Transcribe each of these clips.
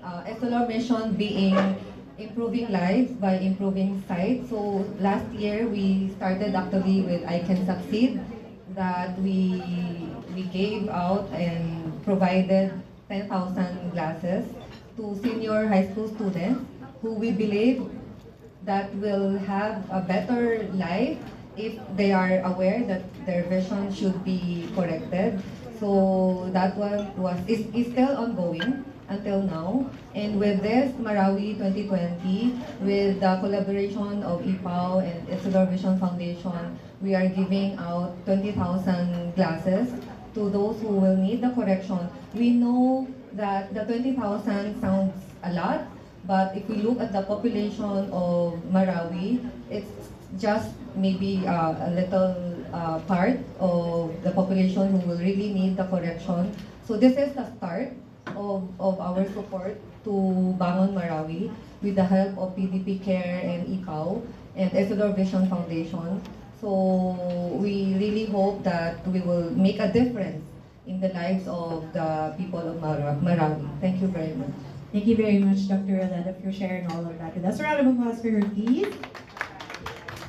Essilor mission being improving lives by improving sight. So last year we started actually with I Can Succeed, that we gave out and provided 10,000 glasses to senior high school students who we believe that will have a better life if they are aware that their vision should be corrected. So that one is still ongoing until now. And with this Marawi 2020, with the collaboration of IPAO and Essilor Vision Foundation, we are giving out 20,000 glasses to those who will need the correction. We know that the 20,000 sounds a lot, but if we look at the population of Marawi, it's just maybe a little part of the population who will really need the correction. So this is the start of our support to Bangon Marawi with the help of PDP Care and IPAO and Essilor Vision Foundation. So we really hope that we will make a difference in the lives of the people of Marawi. Thank you very much. Thank you very much, Dr. Aleda, for sharing all of that with us. A round of applause for her, please.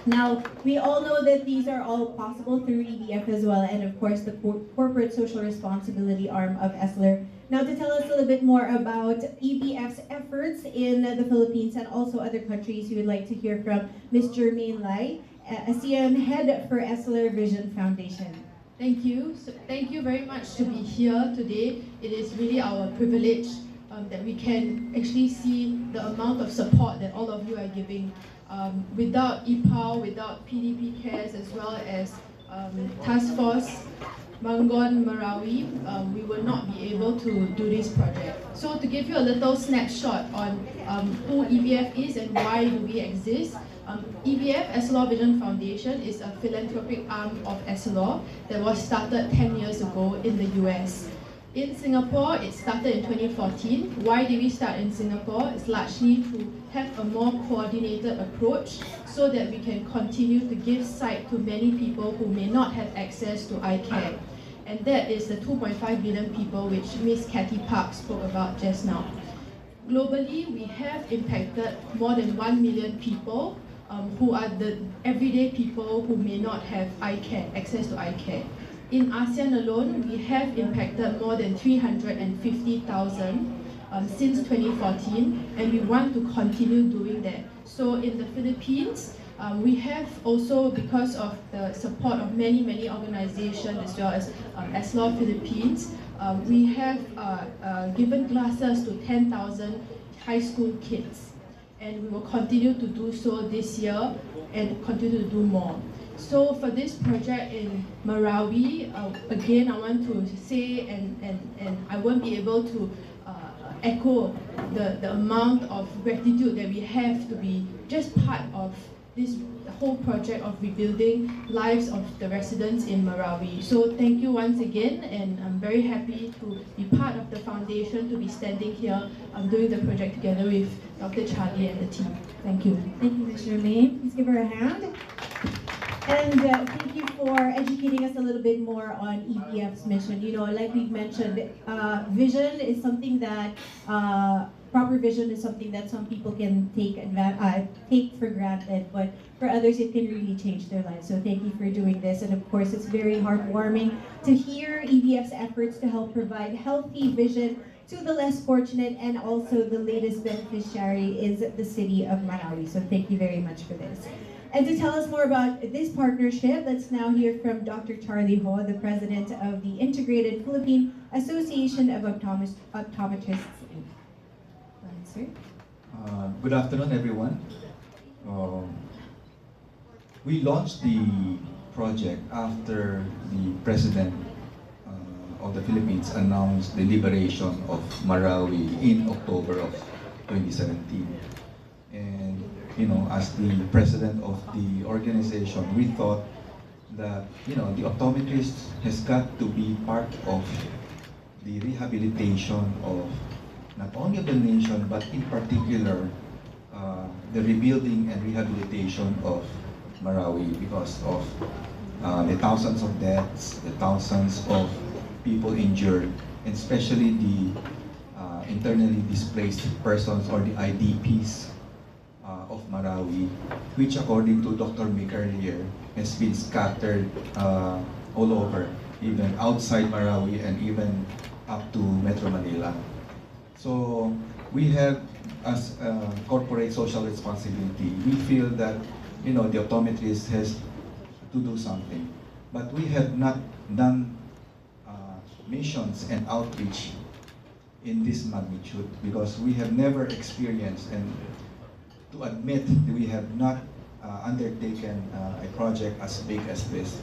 Now, we all know that these are all possible through EBF as well, and of course the corporate social responsibility arm of Essilor. Now, to tell us a little bit more about EBF's efforts in the Philippines and also other countries, we would like to hear from Ms. Jermaine Lai, ASEAN Head for Essilor Vision Foundation. Thank you. Thank you very much to be here today. It is really our privilege that we can actually see the amount of support that all of you are giving. Without IPAO, without PDP Cares, as well as Task Force Bangon Marawi, we will not be able to do this project. So to give you a little snapshot on who EBF is and why do we exist, EBF, Essilor Vision Foundation, is a philanthropic arm of Essilor that was started 10 years ago in the US. In Singapore, it started in 2014. Why did we start in Singapore? It's largely to have a more coordinated approach so that we can continue to give sight to many people who may not have access to eye care. And that is the 2.5 billion people which Ms. Kathy Park spoke about just now. Globally, we have impacted more than 1 million people who are the everyday people who may not have eye care, access to eye care. In ASEAN alone, we have impacted more than 350,000 since 2014, and we want to continue doing that. So in the Philippines, we have also, because of the support of many organizations as well as Essilor Philippines, we have given classes to 10,000 high school kids. And we will continue to do so this year and continue to do more. So for this project in Marawi, again, I want to say, and I won't be able to echo the amount of gratitude that we have to be just part of this whole project of rebuilding lives of the residents in Marawi. So thank you once again, and I'm very happy to be part of the foundation, to be standing here doing the project together with Dr. Charlie and the team. Thank you. Thank you, Ms. Jermaine. Please give her a hand. And thank you for educating us a little bit more on EBF's mission. You know, like we've mentioned, vision is something that, proper vision is something that some people can take for granted, but for others it can really change their lives. So thank you for doing this. And of course, it's very heartwarming to hear EBF's efforts to help provide healthy vision to the less fortunate, and also the latest beneficiary is the city of Marawi. So thank you very much for this. And to tell us more about this partnership, let's now hear from Dr. Charlie Ho, the president of the Integrated Philippine Association of Optometrists. Go ahead, sir. Good afternoon, everyone. We launched the project after the president of the Philippines announced the liberation of Marawi in October of 2017. And you know, as the president of the organization, we thought that, you know, the optometrist has got to be part of the rehabilitation of not only of the nation, but in particular, the rebuilding and rehabilitation of Marawi, because of the thousands of deaths, the thousands of people injured, and especially the internally displaced persons, or the IDPs of Marawi, which according to Dr. Mick earlier, has been scattered all over, even outside Marawi and even up to Metro Manila. So we have, as corporate social responsibility, we feel that the optometrist has to do something, but we have not done missions and outreach in this magnitude because we have never experienced, and to admit that we have not undertaken a project as big as this.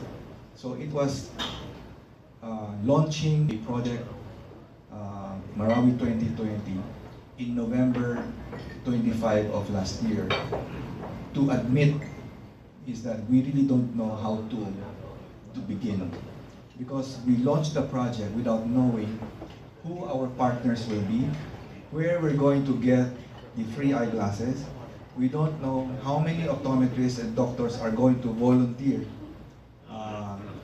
So it was launching a project, Marawi 2020, in November 25 of last year. To admit is that we really don't know how to begin, because we launched the project without knowing who our partners will be, where we're going to get the free eyeglasses. We don't know how many optometrists and doctors are going to volunteer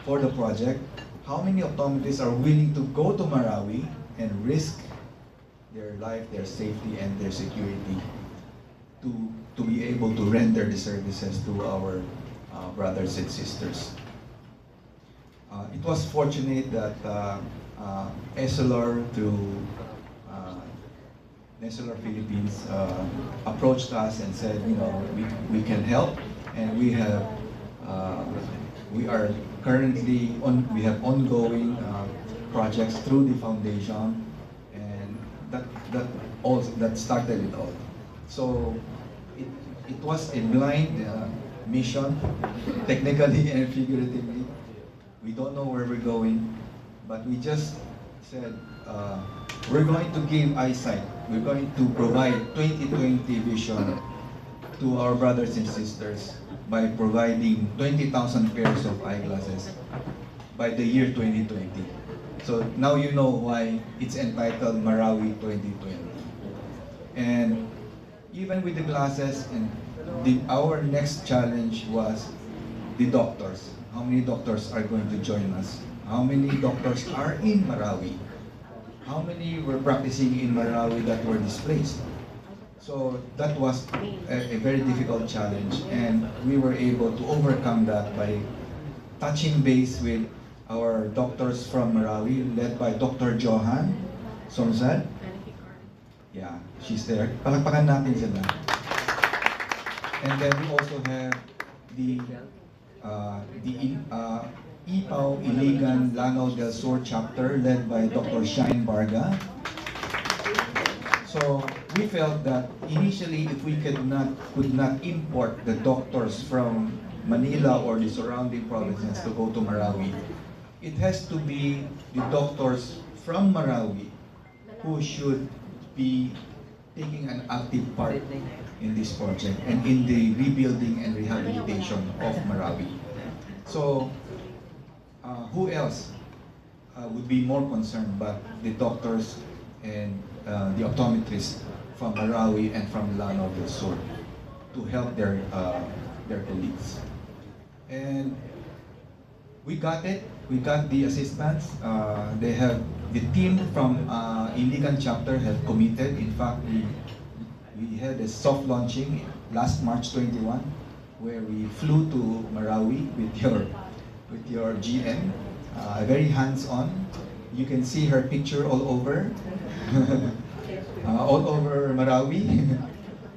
for the project, how many optometrists are willing to go to Marawi and risk their life, their safety, and their security to be able to render the services to our brothers and sisters. It was fortunate that Essilor, through Essilor Philippines, approached us and said, we can help, and we have we are currently we have ongoing projects through the foundation, and that started it all. So it was a blind mission, technically and figuratively. We don't know where we're going, but we just said, we're going to give eyesight. We're going to provide 20/20 vision to our brothers and sisters by providing 20,000 pairs of eyeglasses by the year 2020. So now you know why it's entitled Marawi 2020. And even with the glasses, and our next challenge was the doctors. How many doctors are going to join us? How many doctors are in Marawi? How many were practicing in Marawi that were displaced? So that was a very difficult challenge, and we were able to overcome that by touching base with our doctors from Marawi, led by Dr. Johan Somzad. Yeah, she's there. Palakpakan natin sila. And then we also have the IPAW Iligan Lanao del Sur chapter, led by Dr. Shine Barga. So we felt that initially, if we could not import the doctors from Manila or the surrounding provinces to go to Marawi, it has to be the doctors from Marawi who should be taking an active part in this project and in the rebuilding and rehabilitation of Marawi. So who else would be more concerned but the doctors and the optometrists from Marawi and from Lanao del Sur to help their colleagues. And we got it. We got the assistance. They have the team from Iligan chapter have committed. In fact, we had a soft launching last March 21, where we flew to Marawi with your GM, very hands-on. You can see her picture all over, all over Marawi.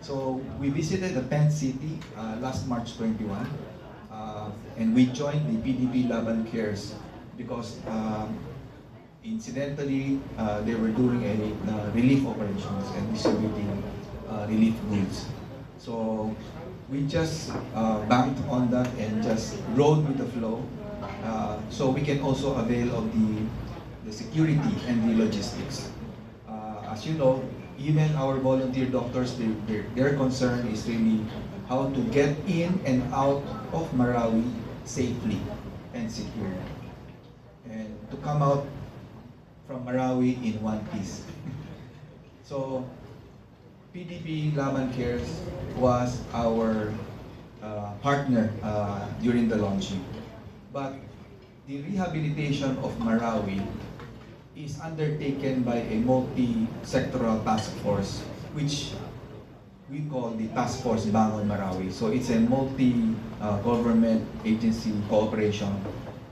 So we visited the 10th city last March 21, and we joined the PDP Laban Cares because incidentally they were doing a relief operations and distributing relief goods. So we just banked on that and just rode with the flow, so we can also avail of the security and the logistics. As you know, even our volunteer doctors, their concern is really how to get in and out of Marawi safely and secure, and to come out from Marawi in one piece. So PDP Laban Cares was our partner during the launching. But the rehabilitation of Marawi is undertaken by a multi-sectoral task force, which we call the Task Force Bangon Marawi. So it's a multi-government agency cooperation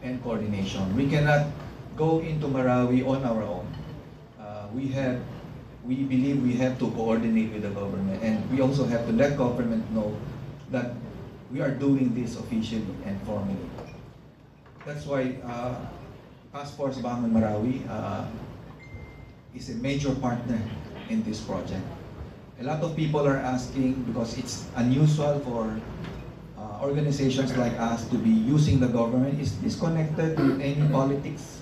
and coordination. We cannot go into Marawi on our own. We believe we have to coordinate with the government, and we also have to let government know that we are doing this officially and formally. That's why Task Force Bangon Marawi is a major partner in this project. A lot of people are asking, because it's unusual for organizations like us to be using the government, is this connected with any politics?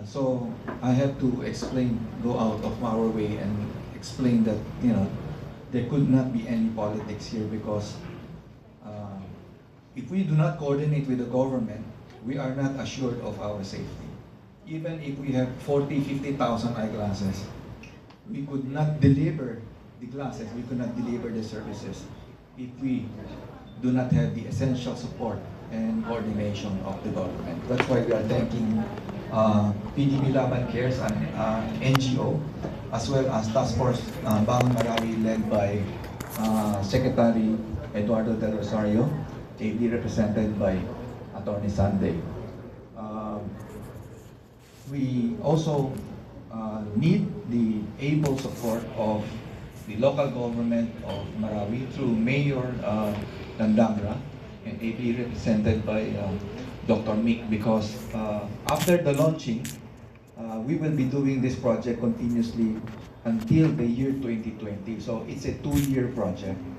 So I have to explain, go out of our way and explain that, you know, there could not be any politics here, because if we do not coordinate with the government, we are not assured of our safety. Even if we have 40, 50,000 eyeglasses, we could not deliver the glasses, we could not deliver the services if we do not have the essential support and coordination of the government. That's why we are thanking PDB Laban Cares, an NGO, as well as Task Force Bangon Marawi, led by Secretary Eduardo Del Rosario, ably represented by Attorney Sunday. We also need the able support of the local government of Marawi through Mayor Dandangra, and ably represented by Dr. Mick, because after the launching, we will be doing this project continuously until the year 2020. So it's a 2-year project.